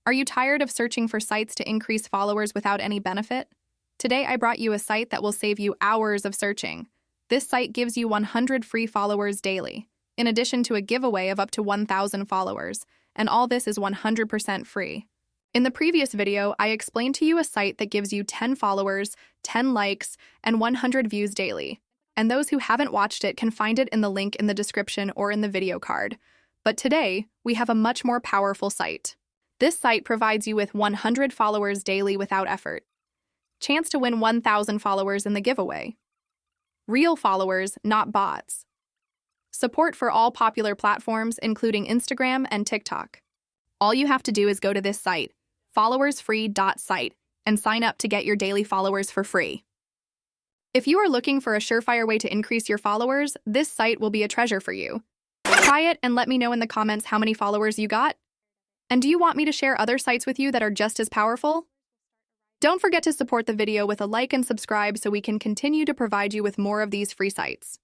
Are you tired of searching for sites to increase followers without any benefit? Today, I brought you a site that will save you hours of searching. This site gives you 100 free followers daily, in addition to a giveaway of up to 1,000 followers, and all this is 100% free. In the previous video, I explained to you a site that gives you 10 followers, 10 likes, and 100 views daily. And those who haven't watched it can find it in the link in the description or in the video card. But today, we have a much more powerful site. This site provides you with 100 followers daily without effort. Chance to win 1,000 followers in the giveaway. Real followers, not bots. Support for all popular platforms, including Instagram and TikTok. All you have to do is go to this site, followersfree.site, and sign up to get your daily followers for free. If you are looking for a surefire way to increase your followers, this site will be a treasure for you. Try it and let me know in the comments how many followers you got. And do you want me to share other sites with you that are just as powerful? Don't forget to support the video with a like and subscribe so we can continue to provide you with more of these free sites.